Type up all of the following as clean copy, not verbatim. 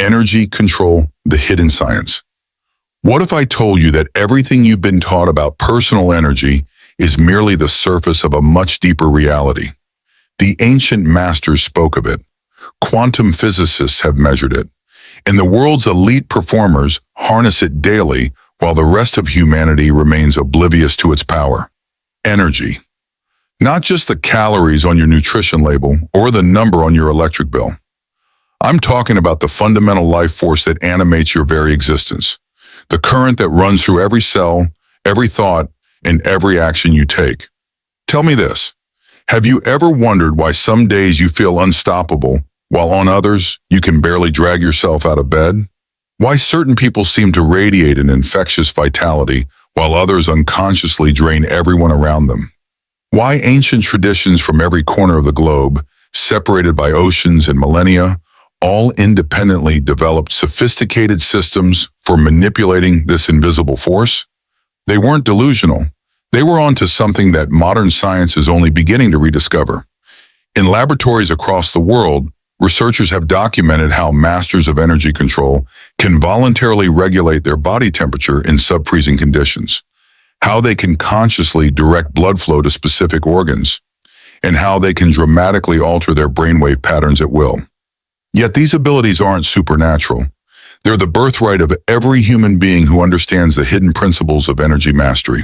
Energy control, the hidden science. What if I told you that everything you've been taught about personal energy is merely the surface of a much deeper reality? The ancient masters spoke of it. Quantum physicists have measured it. And the world's elite performers harness it daily while the rest of humanity remains oblivious to its power. Energy. Not just the calories on your nutrition label or the number on your electric bill. I'm talking about the fundamental life force that animates your very existence. The current that runs through every cell, every thought, and every action you take. Tell me this. Have you ever wondered why some days you feel unstoppable, while on others, you can barely drag yourself out of bed? Why certain people seem to radiate an infectious vitality, while others unconsciously drain everyone around them? Why ancient traditions from every corner of the globe, separated by oceans and millennia, all independently developed sophisticated systems for manipulating this invisible force? They weren't delusional. They were onto something that modern science is only beginning to rediscover. In laboratories across the world, researchers have documented how masters of energy control can voluntarily regulate their body temperature in sub-freezing conditions, how they can consciously direct blood flow to specific organs, and how they can dramatically alter their brainwave patterns at will. Yet these abilities aren't supernatural. They're the birthright of every human being who understands the hidden principles of energy mastery.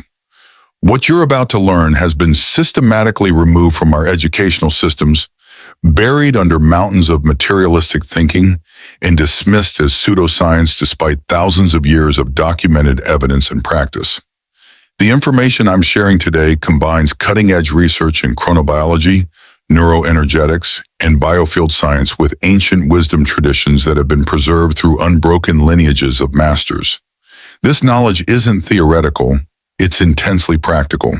What you're about to learn has been systematically removed from our educational systems, buried under mountains of materialistic thinking, and dismissed as pseudoscience despite thousands of years of documented evidence and practice. The information I'm sharing today combines cutting-edge research in chronobiology, neuroenergetics, and biofield science with ancient wisdom traditions that have been preserved through unbroken lineages of masters. This knowledge isn't theoretical, it's intensely practical.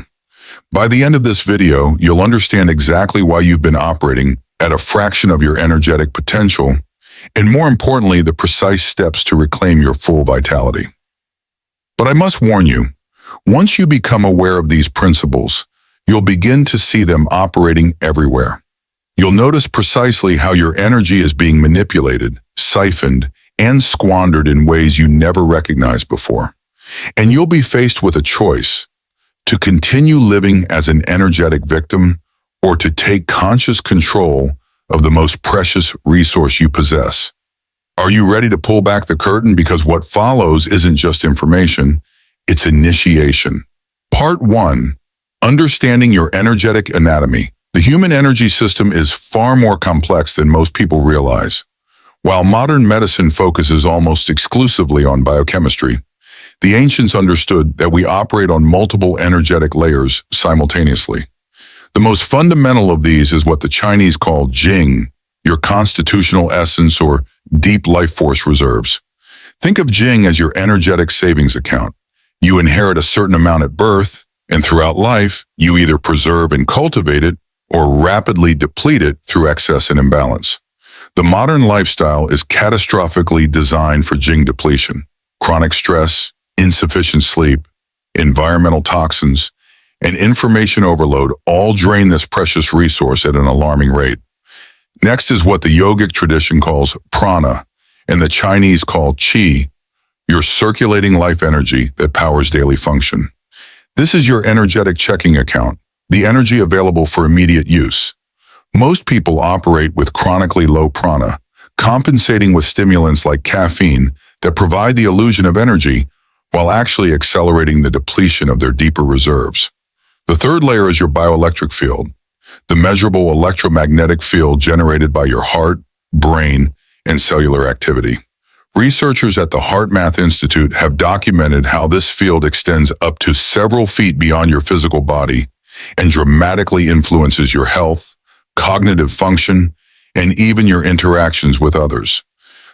By the end of this video, you'll understand exactly why you've been operating at a fraction of your energetic potential, and more importantly, the precise steps to reclaim your full vitality. But I must warn you, once you become aware of these principles, you'll begin to see them operating everywhere. You'll notice precisely how your energy is being manipulated, siphoned, and squandered in ways you never recognized before. And you'll be faced with a choice: to continue living as an energetic victim or to take conscious control of the most precious resource you possess. Are you ready to pull back the curtain? Because what follows isn't just information, it's initiation. Part 1. Understanding your energetic anatomy. The human energy system is far more complex than most people realize. While modern medicine focuses almost exclusively on biochemistry, the ancients understood that we operate on multiple energetic layers simultaneously. The most fundamental of these is what the Chinese call Jing, your constitutional essence or deep life force reserves. Think of Jing as your energetic savings account. You inherit a certain amount at birth, and throughout life, you either preserve and cultivate it or rapidly deplete it through excess and imbalance. The modern lifestyle is catastrophically designed for Jing depletion. Chronic stress, insufficient sleep, environmental toxins, and information overload all drain this precious resource at an alarming rate. Next is what the yogic tradition calls prana, and the Chinese call qi, your circulating life energy that powers daily function. This is your energetic checking account, the energy available for immediate use. Most people operate with chronically low prana, compensating with stimulants like caffeine that provide the illusion of energy while actually accelerating the depletion of their deeper reserves. The third layer is your bioelectric field, the measurable electromagnetic field generated by your heart, brain, and cellular activity. Researchers at the HeartMath Institute have documented how this field extends up to several feet beyond your physical body and dramatically influences your health, cognitive function, and even your interactions with others.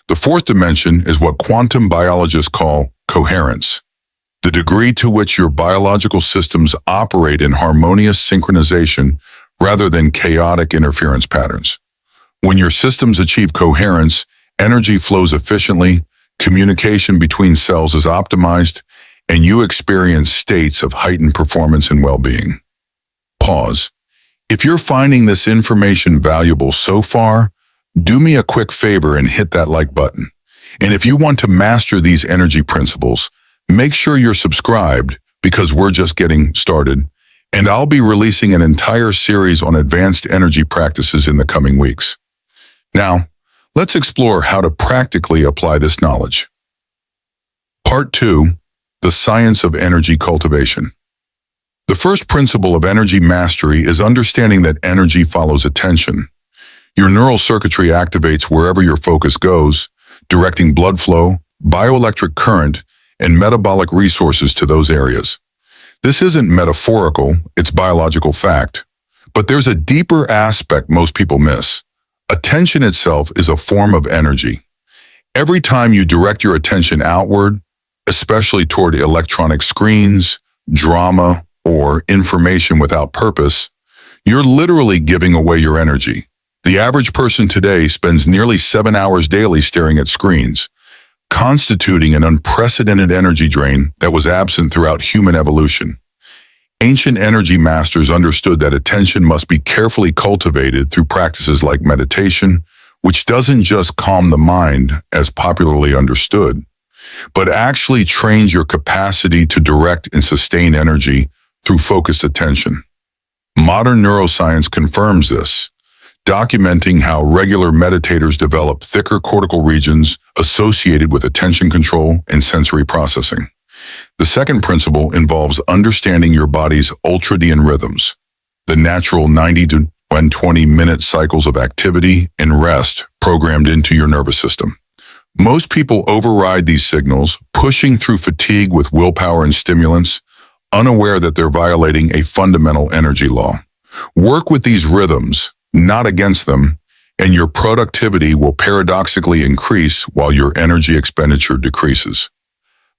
The fourth dimension is what quantum biologists call coherence, the degree to which your biological systems operate in harmonious synchronization rather than chaotic interference patterns. When your systems achieve coherence, energy flows efficiently, communication between cells is optimized, and you experience states of heightened performance and well-being. Pause. If you're finding this information valuable so far, do me a quick favor and hit that like button. And if you want to master these energy principles, make sure you're subscribed because we're just getting started. And I'll be releasing an entire series on advanced energy practices in the coming weeks. Now, let's explore how to practically apply this knowledge. Part 2, the science of energy cultivation. The first principle of energy mastery is understanding that energy follows attention. Your neural circuitry activates wherever your focus goes, directing blood flow, bioelectric current, and metabolic resources to those areas. This isn't metaphorical, it's biological fact. But there's a deeper aspect most people miss. Attention itself is a form of energy. Every time you direct your attention outward, especially toward electronic screens, drama, or information without purpose, you're literally giving away your energy. The average person today spends nearly 7 hours daily staring at screens, constituting an unprecedented energy drain that was absent throughout human evolution. Ancient energy masters understood that attention must be carefully cultivated through practices like meditation, which doesn't just calm the mind, as popularly understood, but actually trains your capacity to direct and sustain energy through focused attention. Modern neuroscience confirms this, documenting how regular meditators develop thicker cortical regions associated with attention control and sensory processing. The second principle involves understanding your body's ultradian rhythms, the natural 90 to 120-minute cycles of activity and rest programmed into your nervous system. Most people override these signals, pushing through fatigue with willpower and stimulants, unaware that they're violating a fundamental energy law. Work with these rhythms, not against them, and your productivity will paradoxically increase while your energy expenditure decreases.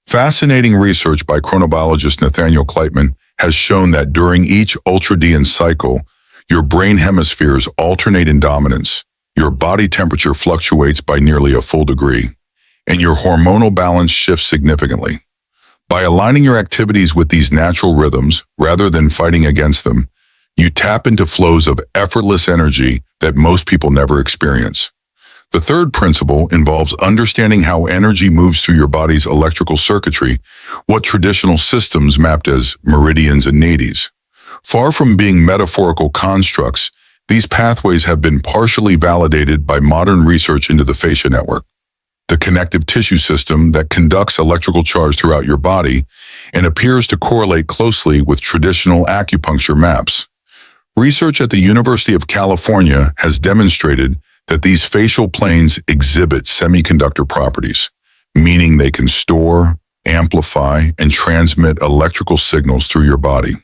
Fascinating research by chronobiologist Nathaniel Kleitman has shown that during each ultradian cycle, your brain hemispheres alternate in dominance, your body temperature fluctuates by nearly a full degree, and your hormonal balance shifts significantly. By aligning your activities with these natural rhythms rather than fighting against them, you tap into flows of effortless energy that most people never experience. The third principle involves understanding how energy moves through your body's electrical circuitry, what traditional systems mapped as meridians and nadis. Far from being metaphorical constructs, these pathways have been partially validated by modern research into the fascia network, the connective tissue system that conducts electrical charge throughout your body and appears to correlate closely with traditional acupuncture maps. Research at the University of California has demonstrated that these facial planes exhibit semiconductor properties, meaning they can store, amplify, and transmit electrical signals through your body.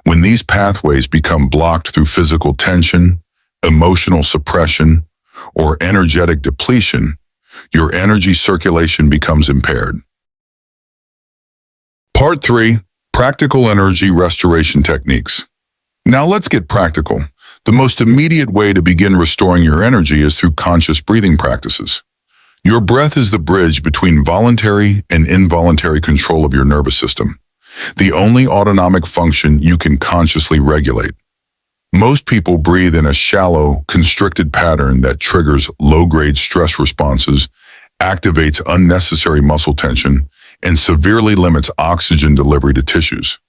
When these pathways become blocked through physical tension, emotional suppression, or energetic depletion, your energy circulation becomes impaired. Part 3, Practical Energy Restoration Techniques. Now let's get practical. The most immediate way to begin restoring your energy is through conscious breathing practices. Your breath is the bridge between voluntary and involuntary control of your nervous system, the only autonomic function you can consciously regulate. Most people breathe in a shallow, constricted pattern that triggers low-grade stress responses, activates unnecessary muscle tension, and severely limits oxygen delivery to tissues.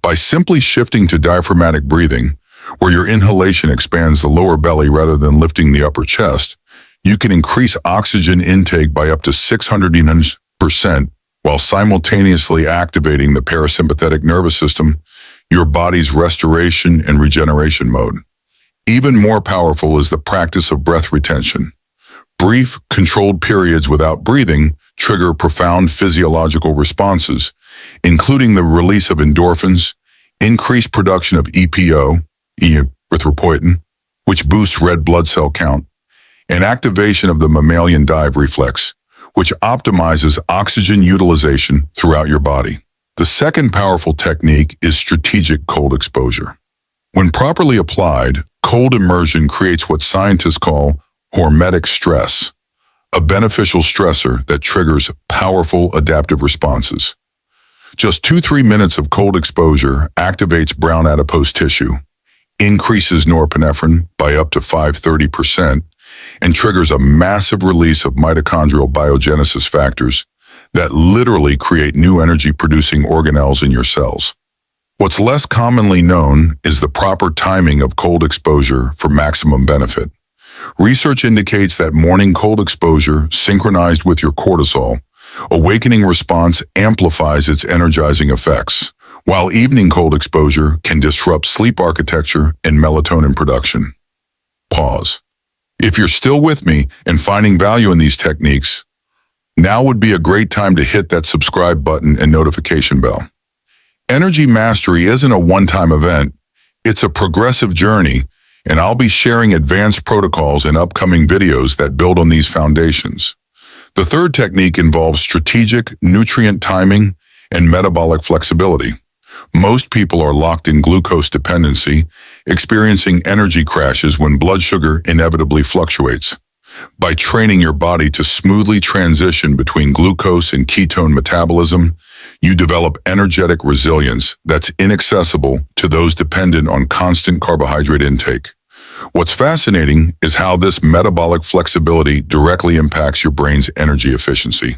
By simply shifting to diaphragmatic breathing, where your inhalation expands the lower belly rather than lifting the upper chest, you can increase oxygen intake by up to 600% while simultaneously activating the parasympathetic nervous system, your body's restoration and regeneration mode. Even more powerful is the practice of breath retention. Brief, controlled periods without breathing trigger profound physiological responses, including the release of endorphins, increased production of EPO, erythropoietin, which boosts red blood cell count, and activation of the mammalian dive reflex, which optimizes oxygen utilization throughout your body. The second powerful technique is strategic cold exposure. When properly applied, cold immersion creates what scientists call hormetic stress, a beneficial stressor that triggers powerful adaptive responses. Just 2-3 minutes of cold exposure activates brown adipose tissue, increases norepinephrine by up to 530%, and triggers a massive release of mitochondrial biogenesis factors that literally create new energy-producing organelles in your cells. What's less commonly known is the proper timing of cold exposure for maximum benefit. Research indicates that morning cold exposure, synchronized with your cortisol, awakening response amplifies its energizing effects, while evening cold exposure can disrupt sleep architecture and melatonin production. Pause. If you're still with me and finding value in these techniques, now would be a great time to hit that subscribe button and notification bell. Energy mastery isn't a one-time event, it's a progressive journey, and I'll be sharing advanced protocols in upcoming videos that build on these foundations. The third technique involves strategic nutrient timing and metabolic flexibility. Most people are locked in glucose dependency, experiencing energy crashes when blood sugar inevitably fluctuates. By training your body to smoothly transition between glucose and ketone metabolism, you develop energetic resilience that's inaccessible to those dependent on constant carbohydrate intake. What's fascinating is how this metabolic flexibility directly impacts your brain's energy efficiency.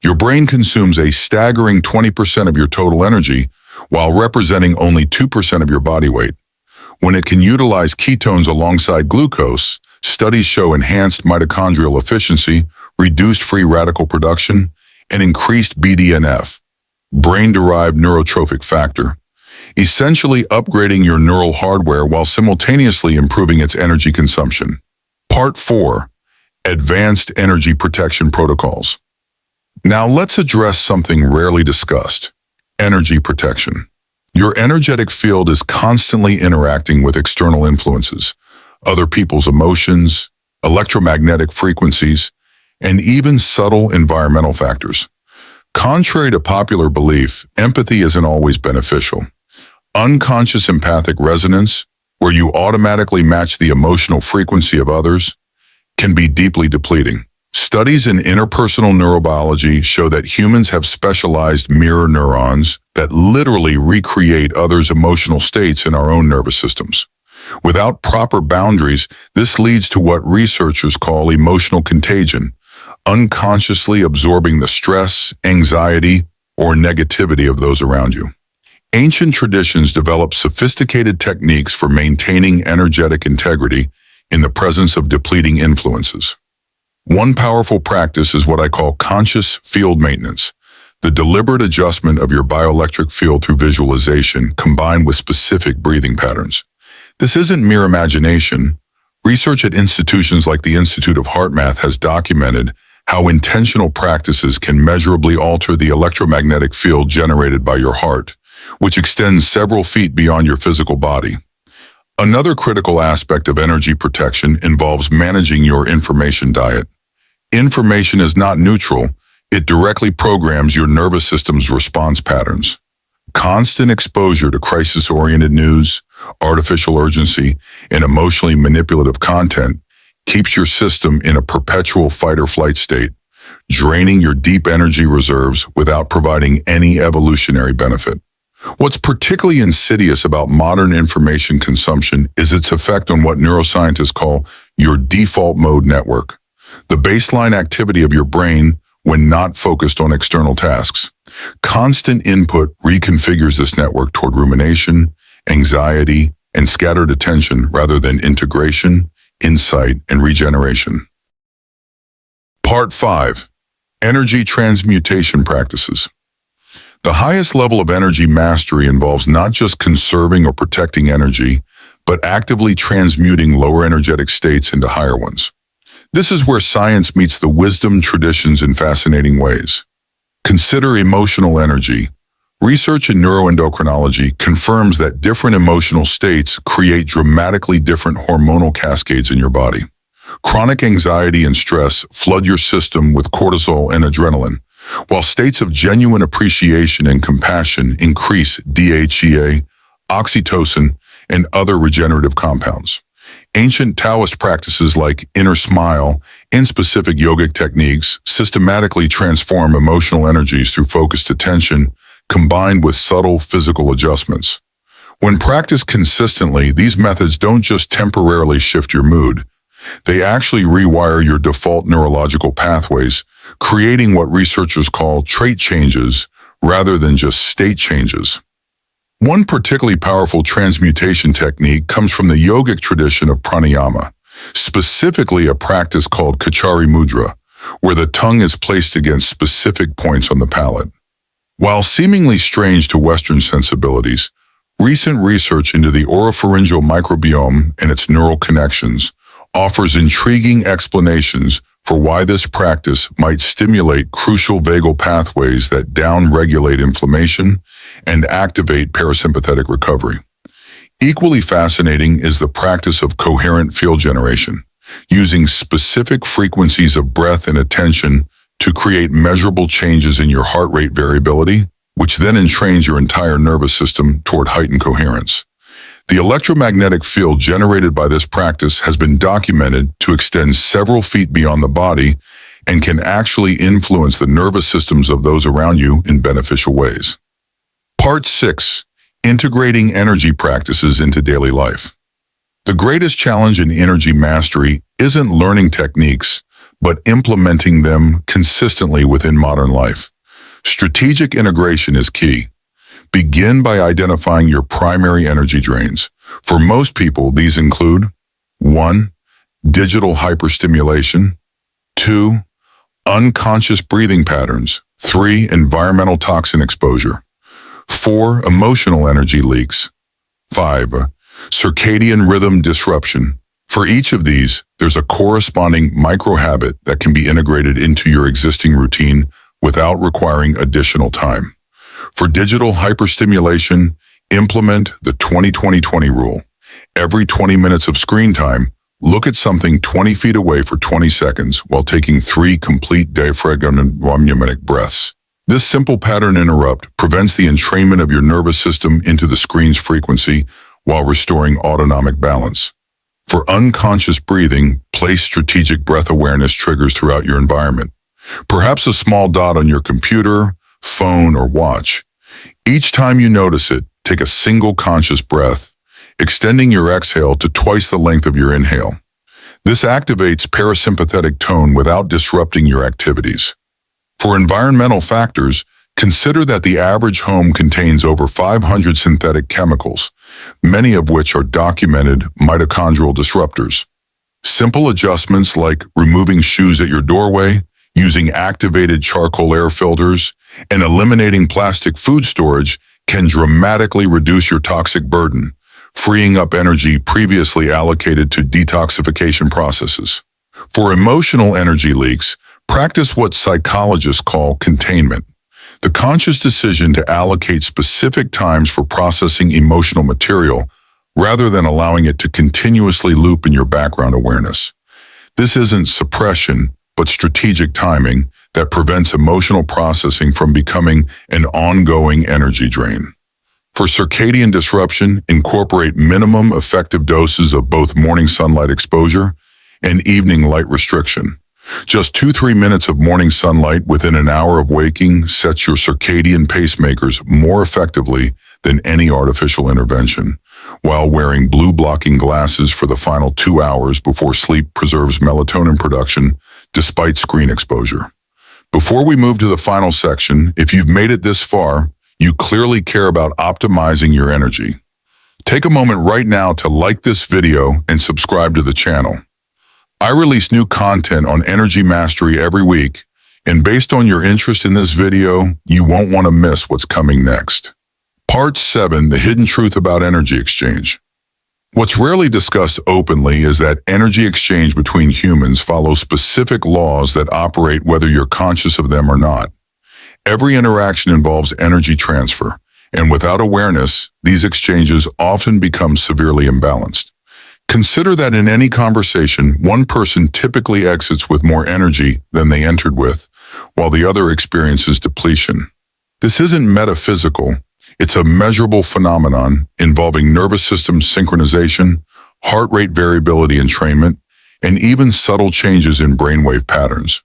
Your brain consumes a staggering 20% of your total energy, while representing only 2% of your body weight. When it can utilize ketones alongside glucose, studies show enhanced mitochondrial efficiency, reduced free radical production, and increased BDNF, brain-derived neurotrophic factor, essentially upgrading your neural hardware while simultaneously improving its energy consumption. Part 4. Advanced Energy Protection Protocols. Now let's address something rarely discussed: energy protection. Your energetic field is constantly interacting with external influences, other people's emotions, electromagnetic frequencies, and even subtle environmental factors. Contrary to popular belief, empathy isn't always beneficial. Unconscious empathic resonance, where you automatically match the emotional frequency of others, can be deeply depleting. Studies in interpersonal neurobiology show that humans have specialized mirror neurons that literally recreate others' emotional states in our own nervous systems. Without proper boundaries, this leads to what researchers call emotional contagion, unconsciously absorbing the stress, anxiety, or negativity of those around you. Ancient traditions developed sophisticated techniques for maintaining energetic integrity in the presence of depleting influences. One powerful practice is what I call conscious field maintenance, the deliberate adjustment of your bioelectric field through visualization combined with specific breathing patterns. This isn't mere imagination. Research at institutions like the Institute of HeartMath has documented how intentional practices can measurably alter the electromagnetic field generated by your heart, which extends several feet beyond your physical body. Another critical aspect of energy protection involves managing your information diet. Information is not neutral, it directly programs your nervous system's response patterns. Constant exposure to crisis-oriented news, artificial urgency, and emotionally manipulative content keeps your system in a perpetual fight-or-flight state, draining your deep energy reserves without providing any evolutionary benefit. What's particularly insidious about modern information consumption is its effect on what neuroscientists call your default mode network, the baseline activity of your brain when not focused on external tasks. Constant input reconfigures this network toward rumination, anxiety, and scattered attention rather than integration, insight, and regeneration. Part 5. Energy Transmutation Practices. The highest level of energy mastery involves not just conserving or protecting energy, but actively transmuting lower energetic states into higher ones. This is where science meets the wisdom traditions in fascinating ways. Consider emotional energy. Research in neuroendocrinology confirms that different emotional states create dramatically different hormonal cascades in your body. Chronic anxiety and stress flood your system with cortisol and adrenaline, while states of genuine appreciation and compassion increase DHEA, oxytocin, and other regenerative compounds. Ancient Taoist practices like inner smile and specific yogic techniques systematically transform emotional energies through focused attention combined with subtle physical adjustments. When practiced consistently, these methods don't just temporarily shift your mood, They actually rewire your default neurological pathways, creating what researchers call trait changes rather than just state changes. One particularly powerful transmutation technique comes from the yogic tradition of pranayama, specifically a practice called Kachari Mudra, where the tongue is placed against specific points on the palate. While seemingly strange to Western sensibilities, recent research into the oropharyngeal microbiome and its neural connections offers intriguing explanations for why this practice might stimulate crucial vagal pathways that down-regulate inflammation and activate parasympathetic recovery. Equally fascinating is the practice of coherent field generation, using specific frequencies of breath and attention to create measurable changes in your heart rate variability, which then entrains your entire nervous system toward heightened coherence. The electromagnetic field generated by this practice has been documented to extend several feet beyond the body and can actually influence the nervous systems of those around you in beneficial ways. Part 6. Integrating energy practices into daily life. The greatest challenge in energy mastery isn't learning techniques, but implementing them consistently within modern life. Strategic integration is key. Begin by identifying your primary energy drains. For most people, these include 1. Digital hyperstimulation, 2. Unconscious breathing patterns, 3. Environmental toxin exposure, 4. Emotional energy leaks, 5. Circadian rhythm disruption. For each of these, there's a corresponding micro-habit that can be integrated into your existing routine without requiring additional time. For digital hyperstimulation, implement the 20-20-20 rule. Every 20 minutes of screen time, look at something 20 feet away for 20 seconds while taking 3 complete diaphragmatic breaths. This simple pattern interrupt prevents the entrainment of your nervous system into the screen's frequency while restoring autonomic balance. For unconscious breathing, place strategic breath awareness triggers throughout your environment. Perhaps a small dot on your computer, phone, or watch. Each time you notice it, take a single conscious breath, extending your exhale to twice the length of your inhale. This activates parasympathetic tone without disrupting your activities. For environmental factors, consider that the average home contains over 500 synthetic chemicals, many of which are documented mitochondrial disruptors. Simple adjustments like removing shoes at your doorway, using activated charcoal air filters, and eliminating plastic food storage can dramatically reduce your toxic burden, freeing up energy previously allocated to detoxification processes. For emotional energy leaks, practice what psychologists call containment, the conscious decision to allocate specific times for processing emotional material rather than allowing it to continuously loop in your background awareness. This isn't suppression, but strategic timing that prevents emotional processing from becoming an ongoing energy drain. For circadian disruption, incorporate minimum effective doses of both morning sunlight exposure and evening light restriction. Just 2-3 minutes of morning sunlight within an hour of waking sets your circadian pacemakers more effectively than any artificial intervention, while wearing blue-blocking glasses for the final 2 hours before sleep preserves melatonin production despite screen exposure. Before we move to the final section, if you've made it this far, you clearly care about optimizing your energy. Take a moment right now to like this video and subscribe to the channel. I release new content on energy mastery every week, and based on your interest in this video, you won't want to miss what's coming next. Part 7, the hidden truth about energy exchange. What's rarely discussed openly is that energy exchange between humans follows specific laws that operate whether you're conscious of them or not. Every interaction involves energy transfer, and without awareness, these exchanges often become severely imbalanced. Consider that in any conversation, one person typically exits with more energy than they entered with, while the other experiences depletion. This isn't metaphysical. It's a measurable phenomenon involving nervous system synchronization, heart rate variability entrainment, and even subtle changes in brainwave patterns.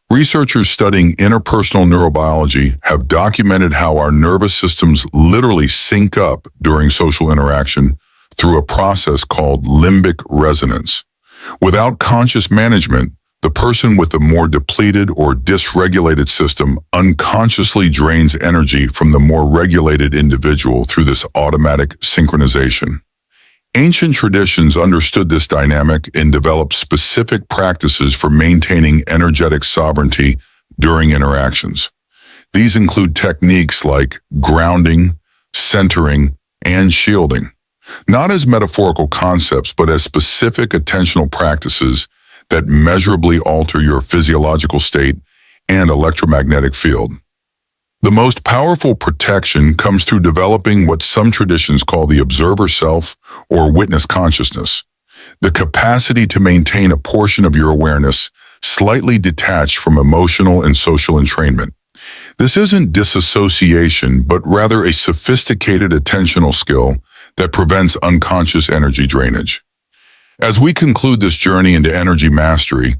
Researchers studying interpersonal neurobiology have documented how our nervous systems literally sync up during social interaction through a process called limbic resonance. Without conscious management, the person with the more depleted or dysregulated system unconsciously drains energy from the more regulated individual through this automatic synchronization. Ancient traditions understood this dynamic and developed specific practices for maintaining energetic sovereignty during interactions. These include techniques like grounding, centering, and shielding, not as metaphorical concepts, but as specific attentional practices that measurably alter your physiological state and electromagnetic field. The most powerful protection comes through developing what some traditions call the observer self or witness consciousness, the capacity to maintain a portion of your awareness slightly detached from emotional and social entrainment. This isn't disassociation, but rather a sophisticated attentional skill that prevents unconscious energy drainage. As we conclude this journey into energy mastery,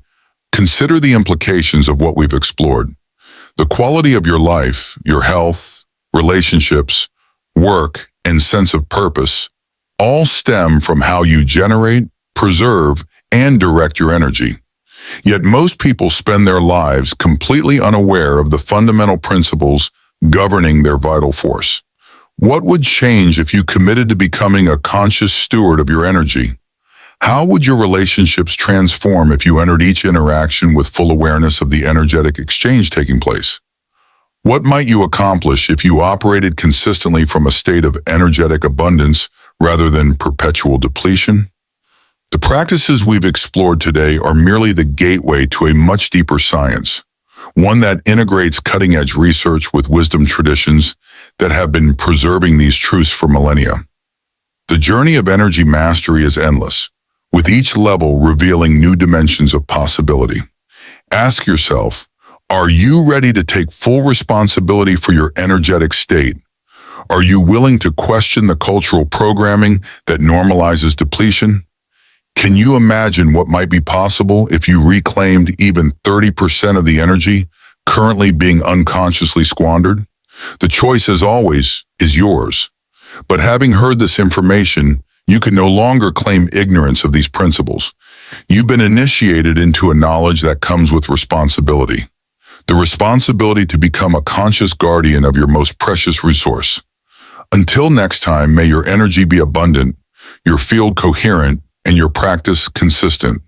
consider the implications of what we've explored. The quality of your life, your health, relationships, work, and sense of purpose all stem from how you generate, preserve, and direct your energy. Yet most people spend their lives completely unaware of the fundamental principles governing their vital force. What would change if you committed to becoming a conscious steward of your energy? How would your relationships transform if you entered each interaction with full awareness of the energetic exchange taking place? What might you accomplish if you operated consistently from a state of energetic abundance rather than perpetual depletion? The practices we've explored today are merely the gateway to a much deeper science, one that integrates cutting-edge research with wisdom traditions that have been preserving these truths for millennia. The journey of energy mastery is endless, with each level revealing new dimensions of possibility. Ask yourself, are you ready to take full responsibility for your energetic state? Are you willing to question the cultural programming that normalizes depletion? Can you imagine what might be possible if you reclaimed even 30% of the energy currently being unconsciously squandered? The choice, as always, is yours. But having heard this information, you can no longer claim ignorance of these principles. You've been initiated into a knowledge that comes with responsibility. The responsibility to become a conscious guardian of your most precious resource. Until next time, may your energy be abundant, your field coherent, and your practice consistent.